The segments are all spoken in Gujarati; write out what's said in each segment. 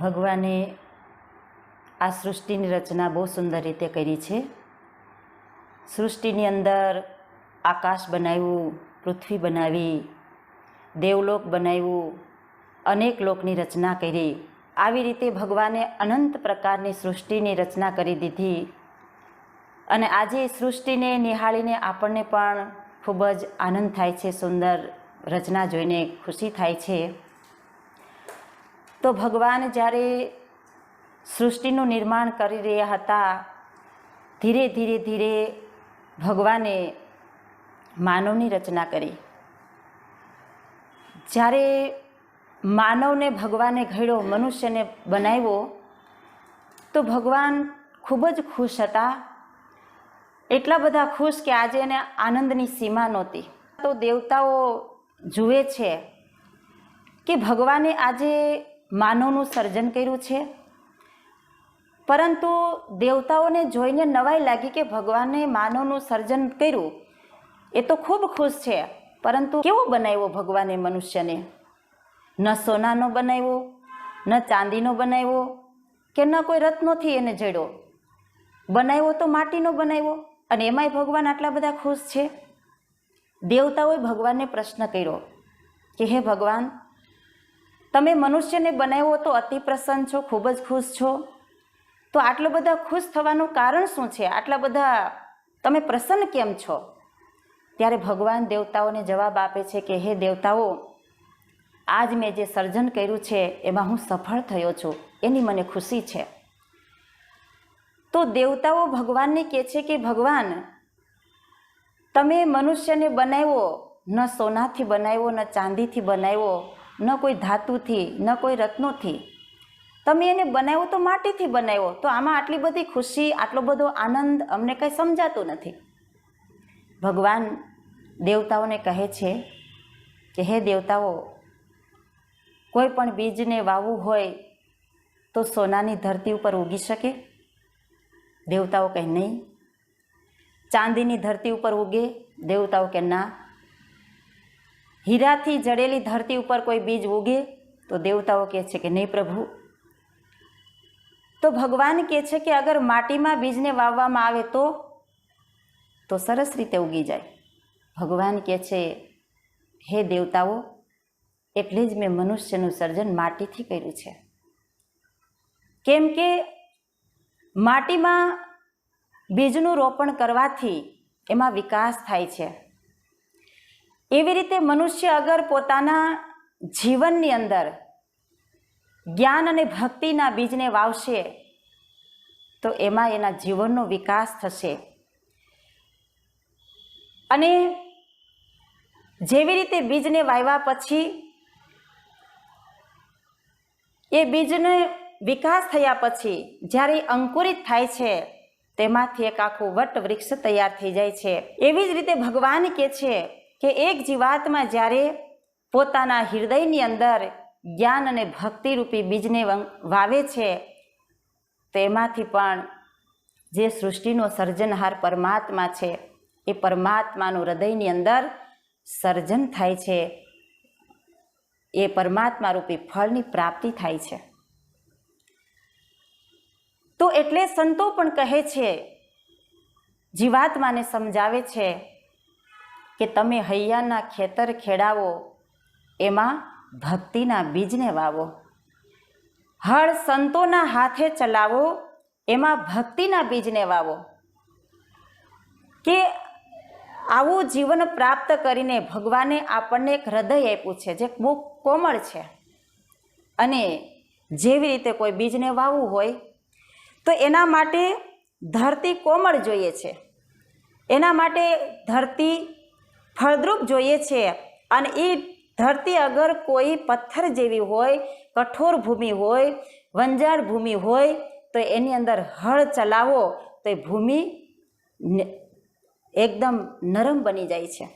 ભગવાને આ સૃષ્ટિની રચના બહુ સુંદર રીતે કરી છે. સૃષ્ટિની અંદર આકાશ બનાવ્યું, પૃથ્વી બનાવી, દેવલોક બનાવ્યું, અનેક લોકની રચના કરી. આવી રીતે ભગવાને અનંત પ્રકારની સૃષ્ટિની રચના કરી દીધી. અને આજે સૃષ્ટિને નિહાળીને આપણને પણ ખૂબ જ આનંદ થાય છે, સુંદર રચના જોઈને ખુશી થાય છે. તો ભગવાન જ્યારે સૃષ્ટિનું નિર્માણ કરી રહ્યા હતા, ધીરે ધીરે ધીરે ભગવાને માનવની રચના કરી. જ્યારે માનવને ભગવાને ઘડ્યો, મનુષ્યને બનાવ્યો, તો ભગવાન ખૂબ જ ખુશ હતા. એટલા બધા ખુશ કે આજે એને આનંદની સીમા નહોતી. તો દેવતાઓ જુએ છે કે ભગવાને આજે માનવનું સર્જન કર્યું છે, પરંતુ દેવતાઓને જોઈને નવાઈ લાગી કે ભગવાને માનવનું સર્જન કર્યું એ તો ખૂબ ખુશ છે, પરંતુ કેવો બનાવ્યો ભગવાને મનુષ્યને? ન સોનાનો બનાવ્યો, ન ચાંદીનો બનાવ્યો, કે ન કોઈ રત્નોથી એને જડ્યો. બનાવ્યો તો માટીનો બનાવ્યો, અને એમાંય ભગવાન આટલા બધા ખુશ છે. દેવતાઓએ ભગવાનને પ્રશ્ન કર્યો કે હે ભગવાન, તમે મનુષ્યને બનાવ્યો તો અતિ પ્રસન્ન છો, ખૂબ જ ખુશ છો, તો આટલો બધા ખુશ થવાનું કારણ શું છે? આટલા બધા તમે પ્રસન્ન કેમ છો? ત્યારે ભગવાન દેવતાઓને જવાબ આપે છે કે હે દેવતાઓ, આજ મેં જે સર્જન કર્યું છે એમાં હું સફળ થયો છું, એની મને ખુશી છે. તો દેવતાઓ ભગવાનને કહે છે કે ભગવાન, તમે મનુષ્યને બનાવ્યો, ન સોનાથી બનાવ્યો, ન ચાંદીથી બનાવ્યો, ન કોઈ ધાતુથી, ન કોઈ રત્નોથી, તમે એને બનાવ્યો તો માટીથી બનાવ્યો, તો આમાં આટલી બધી ખુશી, આટલો બધો આનંદ અમને કંઈ સમજાતું નથી. ભગવાન દેવતાઓને કહે છે કે હે દેવતાઓ, કોઈ પણ બીજને વાવવું હોય તો સોનાની ધરતી ઉપર ઉગી શકે? દેવતાઓ કહે નહીં. ચાંદીની ધરતી ઉપર ઉગે? દેવતાઓ કે ના. હીરાથી જડેલી ધરતી ઉપર કોઈ બીજ ઉગે? તો દેવતાઓ કહે છે કે નહીં પ્રભુ. તો ભગવાન કહે છે કે અગર માટીમાં બીજને વાવવામાં આવે તો સરસ રીતે ઉગી જાય. ભગવાન કહે છે હે દેવતાઓ, એટલે જ મેં મનુષ્યનું સર્જન માટીથી કર્યું છે. કેમ કે માટીમાં બીજનું રોપણ કરવાથી એમાં વિકાસ થાય છે. એવી રીતે મનુષ્ય અગર પોતાના જીવનની અંદર જ્ઞાન અને ભક્તિના બીજને વાવશે તો એમાં એના જીવનનો વિકાસ થશે. અને જેવી રીતે બીજને વાવ્યા પછી એ બીજને વિકાસ થયા પછી જ્યારે અંકુરિત થાય છે, તેમાંથી એક આખું વટ વૃક્ષ તૈયાર થઈ જાય છે. એવી જ રીતે ભગવાન કહે છે કે એક જીવાત્મા જ્યારે પોતાના હૃદયની અંદર જ્ઞાન અને ભક્તિરૂપી બીજને વાવે છે, તો એમાંથી પણ જે સૃષ્ટિનો સર્જનહાર પરમાત્મા છે, એ પરમાત્માનું હૃદયની અંદર સર્જન થાય છે. એ પરમાત્મા રૂપી ફળની પ્રાપ્તિ થાય છે. તો એટલે સંતો પણ કહે છે, જીવાત્માને સમજાવે છે કે તમે હૈયાના ખેતર ખેડાવો, એમાં ભક્તિના બીજને વાવો. હળ સંતોના હાથે ચલાવો, એમાં ભક્તિના બીજને વાવો. કે આવું જીવન પ્રાપ્ત કરીને ભગવાને આપણને એક હૃદય આપ્યું છે જે બહુ કોમળ છે. અને જેવી રીતે કોઈ બીજને વાવવું હોય તો એના માટે ધરતી કોમળ જોઈએ છે, એના માટે ધરતી ફળદ્રુપ જોઈએ છે. અને એ ધરતી અગર કોઈ પથ્થર જેવી હોય, કઠોર ભૂમિ હોય, વંજાર ભૂમિ હોય, તો એની અંદર હળ ચલાવો તો એ ભૂમિ એકદમ નરમ બની જાય છે.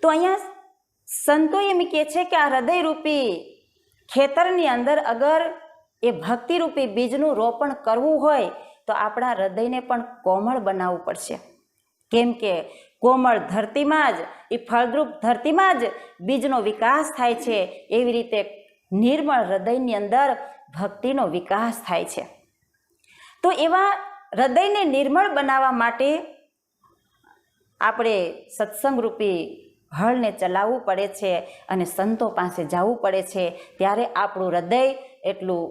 તો અહીંયા સંતો એમ કહે છે કે આ હૃદયરૂપી ખેતરની અંદર અગર એ ભક્તિરૂપી બીજનું રોપણ કરવું હોય તો આપણા હૃદયને પણ કોમળ બનાવવું પડશે. કેમ કે કોમળ ધરતીમાં જ, એ ફળદ્રુપ ધરતીમાં જ બીજનો વિકાસ થાય છે. એવી રીતે નિર્મળ હૃદયની અંદર ભક્તિનો વિકાસ થાય છે. તો એવા હૃદયને નિર્મળ બનાવવા માટે આપણે સત્સંગરૂપી હળને ચલાવવું પડે છે અને સંતો પાસે જવું પડે છે. ત્યારે આપણું હૃદય એટલું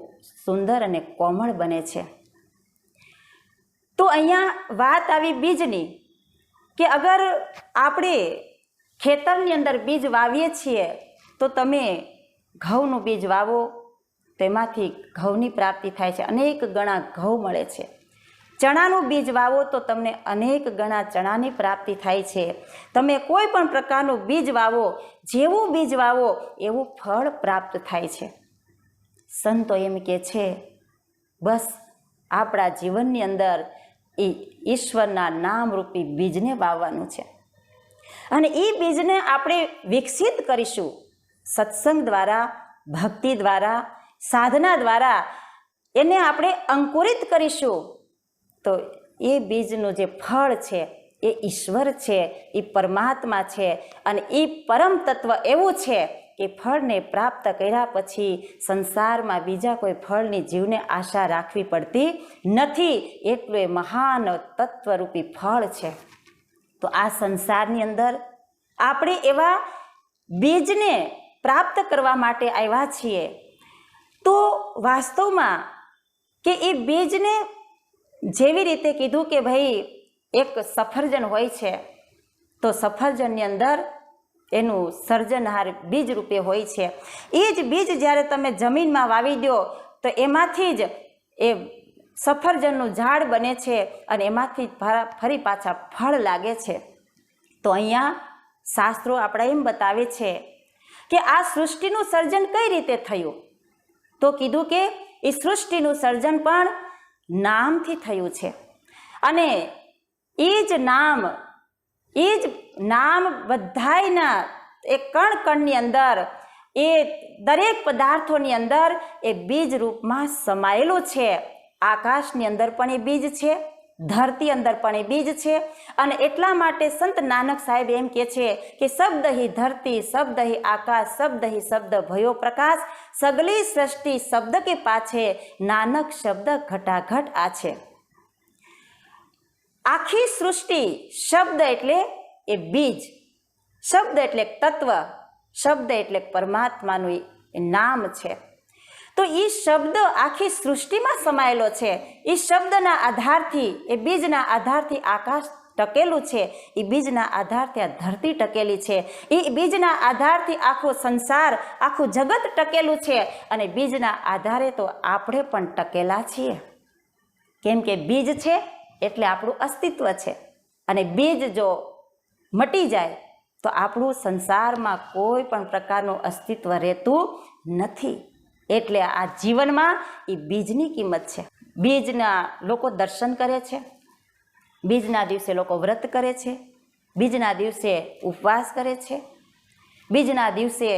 સુંદર અને કોમળ બને છે. તો અહીંયા વાત આવી બીજની, કે અગર આપણે ખેતરની અંદર બીજ વાવીએ છીએ તો તમે ઘઉંનું બીજ વાવો, તેમાંથી ઘઉંની પ્રાપ્તિ થાય છે, અનેક ગણા ઘઉં મળે છે. ચણાનું બીજ વાવો તો તમને અનેક ગણા ચણાની પ્રાપ્તિ થાય છે. તમે કોઈ પણ પ્રકારનું બીજ વાવો, જેવું બીજ વાવો એવું ફળ પ્રાપ્ત થાય છે. સંતો એમ કે છે બસ આપણા જીવનની અંદર એ ઈશ્વરના નામરૂપી બીજને વાવવાનું છે અને એ બીજને આપણે વિકસિત કરીશું સત્સંગ દ્વારા, ભક્તિ દ્વારા, સાધના દ્વારા એને આપણે અંકુરિત કરીશું. તો એ બીજનું જે ફળ છે એ ઈશ્વર છે, એ પરમાત્મા છે અને એ પરમ તત્વ એવું છે કે ફળને પ્રાપ્ત કર્યા પછી સંસારમાં બીજા કોઈ ફળની જીવને આશા રાખવી પડતી નથી. એટલું એ મહાન તત્વરૂપી ફળ છે. તો આ સંસારની અંદર આપણે એવા બીજને પ્રાપ્ત કરવા માટે આવ્યા છીએ. તો વાસ્તવમાં કે એ બીજને જેવી રીતે કીધું કે ભાઈ એક સફરજન હોય છે, તો સફરજનની અંદર એનું સર્જનહાર બીજ રૂપે હોય છે. એ જ બીજ જ્યારે તમે જમીનમાં વાવી દો તો એમાંથી જ એ સફરજનનું ઝાડ બને છે અને એમાંથી ફરી પાછા ફળ લાગે છે. તો અહીંયા શાસ્ત્રો આપણા એમ બતાવે છે કે આ સૃષ્ટિનું સર્જન કઈ રીતે થયું. તો કીધું કે એ સૃષ્ટિનું સર્જન પણ નામથી થયું છે અને એ જ નામ બધાયના એ કણ કણની અંદર, એ દરેક પદાર્થોની અંદર એ બીજ રૂપમાં સમાયેલું છે. આકાશની અંદર પણ એ બીજ છે, ધરતી અંદર પણ એ બીજ છે અને એટલા માટે સંત નાનક સાહેબ એમ કહે છે કે શબ્દ હિ ધરતી, શબ્દ હિ આકાશ, શબ્દ હિ શબ્દ ભયો પ્રકાશ, સગલી સૃષ્ટિ શબ્દ કે પાછે, નાનક શબ્દ ઘટાઘટ આ છે. આખી સૃષ્ટિ, શબ્દ એટલે એ બીજ, શબ્દ એટલે તત્વ, શબ્દ એટલે પરમાત્માનું એ નામ છે. તો એ શબ્દ આખી સૃષ્ટિમાં સમાયેલો છે. એ શબ્દના આધારથી, એ બીજના આધારથી આકાશ ટકેલું છે, એ બીજના આધારથી આ ધરતી ટકેલી છે, એ બીજના આધારથી આખો સંસાર, આખું જગત ટકેલું છે અને બીજના આધારે તો આપણે પણ ટકેલા છીએ. કેમ કે બીજ છે એટલે આપણું અસ્તિત્વ છે અને બીજ જો મટી જાય તો આપણું સંસારમાં કોઈ પણ પ્રકારનું અસ્તિત્વ રહેતું નથી. એટલે આ જીવનમાં એ બીજની કિંમત છે. બીજના લોકો દર્શન કરે છે, બીજના દિવસે લોકો વ્રત કરે છે, બીજના દિવસે ઉપવાસ કરે છે, બીજના દિવસે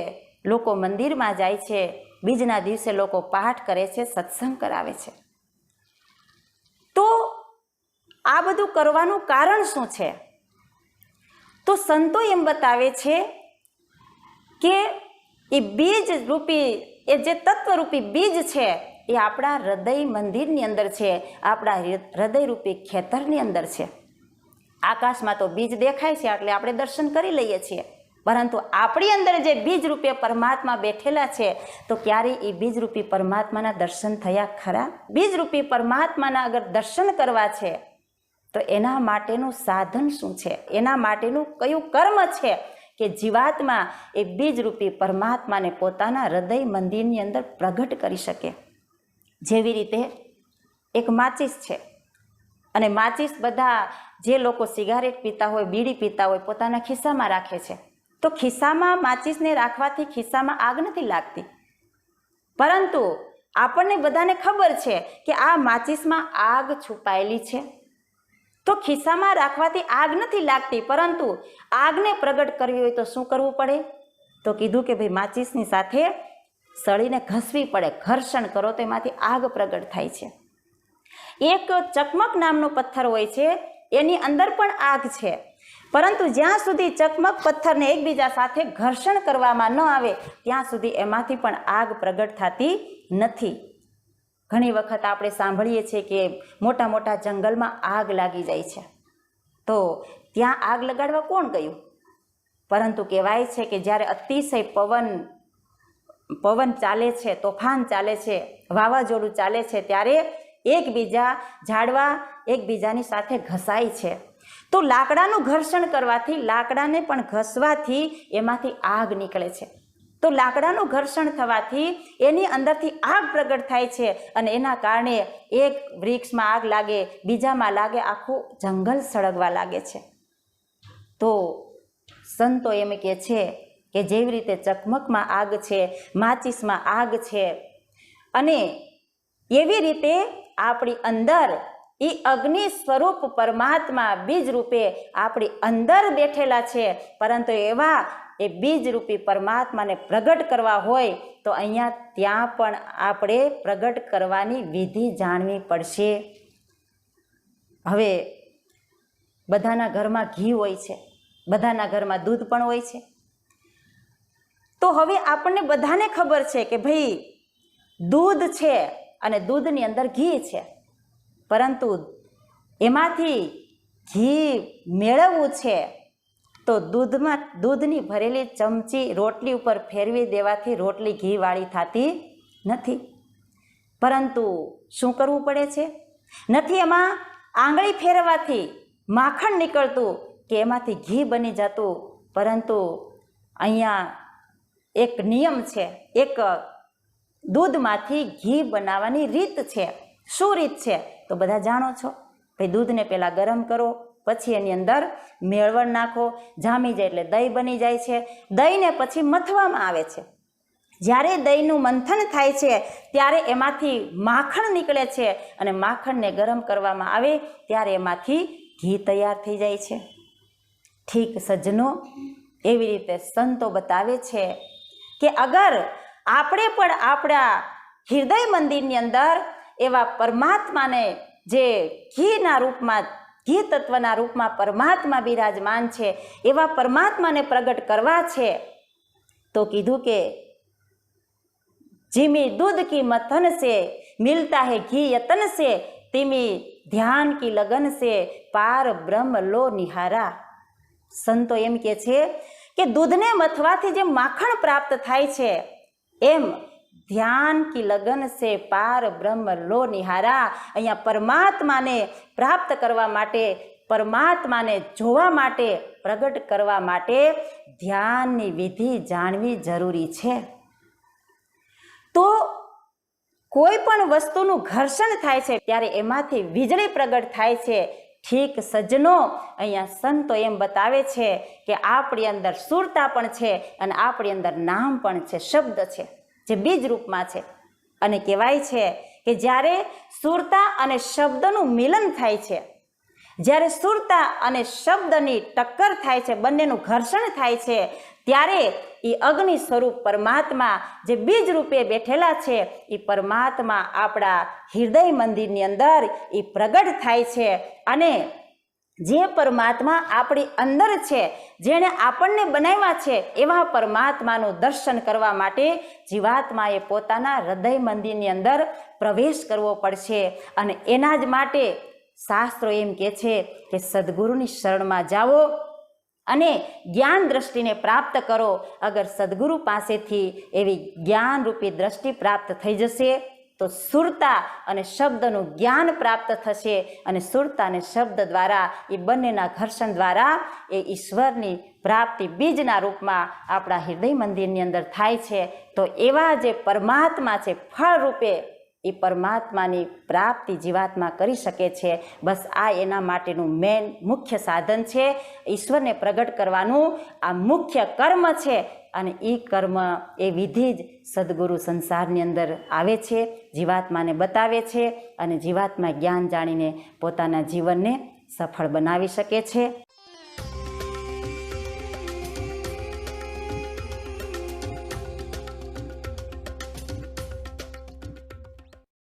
લોકો મંદિરમાં જાય છે, બીજના દિવસે લોકો પાઠ કરે છે, સત્સંગ કરાવે છે. તો આ બધું કરવાનું કારણ શું છે? તો સંતો એમ બતાવે છે કે એ બીજ રૂપી, એ જે તત્વરૂપી બીજ છે એ આપણા હૃદય મંદિરની અંદર છે, આપણા હૃદયરૂપી ખેતરની અંદર છે. આકાશમાં તો બીજ દેખાય છે એટલે આપણે દર્શન કરી લઈએ છીએ, પરંતુ આપણી અંદર જે બીજ રૂપે પરમાત્મા બેઠેલા છે તો ક્યારે એ બીજ રૂપી પરમાત્માના દર્શન થયા ખરા? બીજ રૂપી પરમાત્માના અગર દર્શન કરવા છે તો એના માટેનું સાધન શું છે? એના માટેનું કયું કર્મ છે કે જીવાત્મા એ બીજરૂપી પરમાત્માને પોતાના હૃદય મંદિરની અંદર પ્રગટ કરી શકે? જેવી રીતે એક માચીસ છે અને માચીસ બધા જે લોકો સિગારેટ પીતા હોય, બીડી પીતા હોય, પોતાના ખિસ્સામાં રાખે છે. તો ખિસ્સામાં માચીસને રાખવાથી ખિસ્સામાં આગ નથી લાગતી, પરંતુ આપણને બધાને ખબર છે કે આ માચીસમાં આગ છુપાયેલી છે. તો ખિસ્સામાં રાખવાથી આગ નથી લાગતી, પરંતુ આગને પ્રગટ કરવી હોય તો શું કરવું પડે? તો કીધું કે ભાઈ માચીસની સાથે સળીને ઘસવી પડે, ઘર્ષણ કરો તો એમાંથી આગ પ્રગટ થાય છે. એક ચકમક નામનો પથ્થર હોય છે, એની અંદર પણ આગ છે, પરંતુ જ્યાં સુધી ચકમક પથ્થરને એકબીજા સાથે ઘર્ષણ કરવામાં ન આવે ત્યાં સુધી એમાંથી પણ આગ પ્રગટ થતી નથી. ઘણી વખત આપણે સાંભળીએ છીએ કે મોટા મોટા જંગલમાં આગ લાગી જાય છે, તો ત્યાં આગ લગાડવા કોણ ગયું? પરંતુ કહેવાય છે કે જ્યારે અતિશય પવન ચાલે છે, તોફાન ચાલે છે, વાવાઝોડું ચાલે છે, ત્યારે ઝાડવા એકબીજાની સાથે ઘસાય છે. તો લાકડાનું ઘર્ષણ કરવાથી, લાકડાને પણ ઘસવાથી એમાંથી આગ નીકળે છે. તો લાકડાનું ઘર્ષણ થવાથી એની અંદરથી આગ પ્રગટ થાય છે અને એના કારણે એક વૃક્ષમાં આગ લાગે, બીજામાં લાગે, આખું જંગલ સળગવા લાગે છે. તો સંતો એમ કહે છે કે જેવી રીતે ચકમકમાં આગ છે, માચીસમાં આગ છે, અને એવી રીતે આપણી અંદર એ અગ્નિ સ્વરૂપ પરમાત્મા બીજ રૂપે આપણી અંદર બેઠેલા છે. પરંતુ એવા એ બીજ રૂપી પરમાત્માને પ્રગટ કરવા હોય તો અહીંયા ત્યાં પણ આપણે પ્રગટ કરવાની વિધિ જાણવી પડશે. હવે બધાના ઘરમાં ઘી હોય છે, બધાના ઘરમાં દૂધ પણ હોય છે. તો હવે આપણને બધાને ખબર છે કે ભાઈ દૂધ છે અને દૂધની અંદર ઘી છે, પરંતુ એમાંથી ઘી મેળવવું છે તો દૂધની ભરેલી ચમચી રોટલી ઉપર ફેરવી દેવાથી રોટલી ઘીવાળી થતી નથી. પરંતુ શું કરવું પડે છે? નથી એમાં આંગળી ફેરવવાથી માખણ નીકળતું કે એમાંથી ઘી બની જતું, પરંતુ અહીંયા એક નિયમ છે, એક દૂધમાંથી ઘી બનાવવાની રીત છે. શું રીત છે? તો બધા જાણો છો. ભાઈ દૂધને પહેલાં ગરમ કરો, પછી એની અંદર મેળવણ નાખો, જામી જાય એટલે દહીં બની જાય છે. દહીંને પછી મથવામાં આવે છે. જ્યારે દહીંનું મંથન થાય છે ત્યારે એમાંથી માખણ નીકળે છે અને માખણને ગરમ કરવામાં આવે ત્યારે એમાંથી ઘી તૈયાર થઈ જાય છે. ઠીક સજ્જનો, એવી રીતે સંતો બતાવે છે કે અગર આપણે પણ આપણા હૃદય મંદિરની અંદર એવા પરમાત્માને, જે ઘીના રૂપમાં, ઘી તત્વના રૂપમાં પરમાત્મા બિરાજમાન છે, એવા પરમાત્માને પ્રગટ કરવા છે, તો કીધું કે जिमी दूध की मथन से मिलता है घी यतन से, तिमी ध्यान की लगन से पार ब्रह्म लो निहारा. संतो एम के छे कि दूधने मथवाथी जे माखण प्राप्त थाय छे एम ध्यान की लगन से पार ब्रह्म लो निहारा. अहींया परमात्माने प्राप्त करवा माटे, परमात्माने जोवा माटे, प्रगट करवा माटे ध्याननी विधि जाणवी जरूरी छे. तो कोई पण वस्तुनुं घर्षण थाय छे त्यारे एमांथी वीजળી प्रगट थाय छे. ठीक सज्जनो, अहींया संतो एम बतावे छे के आपणी अंदर सुरता पण छे अने आपणी अंदर नाम पण छे, शब्द छे जे बीज रूपमां छे. अने कहेवाय छे के ज्यारे सुरता अने शब्दनुं मिलन थाय छे, ज्यारे सुरता अने शब्दनी टक्कर थाय छे, बंनेनुं घर्षण थाय छे, त्यारे ई अग्नि स्वरूप परमात्मा जे बीज रूपे बैठेला छे ई परमात्मा आपणा हृदय मंदिरनी अंदर ई प्रगट थाय छे. अने जे परमात्मा आपणी अंदर छे, जेणे आपणने बनाव्या छे, एवा परमात्मानुं दर्शन करवा माटे जीवात्माए पोताना हृदय मंदिरनी अंदर प्रवेश करवो पड़शे. अने एना ज माटे शास्त्रो एम कहे छे के सद्गुरुनी शरणमां जाओ અને જ્ઞાન દ્રષ્ટિને પ્રાપ્ત કરો. અગર સદગુરુ પાસેથી એવી જ્ઞાન રૂપી દ્રષ્ટિ પ્રાપ્ત થઈ જશે તો સુરતા અને શબ્દનું જ્ઞાન પ્રાપ્ત થશે, અને સુરતા અને શબ્દ દ્વારા એ બંનેના ઘર્ષણ દ્વારા એ ઈશ્વરની પ્રાપ્તિ બીજના રૂપમાં આપણા હૃદય મંદિરની અંદર થાય છે. તો એવા જે પરમાત્મા છે, ફળ રૂપે એ પરમાત્માની પ્રાપ્તિ જીવાત્મા કરી શકે છે. બસ આ એના માટેનું મેન મુખ્ય સાધન છે. ઈશ્વરને પ્રગટ કરવાનું આ મુખ્ય કર્મ છે, અને એ કર્મ, એ વિધિ જ સદગુરુ સંસારની અંદર આવે છે, જીવાત્માને બતાવે છે, અને જીવાત્મા જ્ઞાન જાણીને પોતાના જીવનને સફળ બનાવી શકે છે.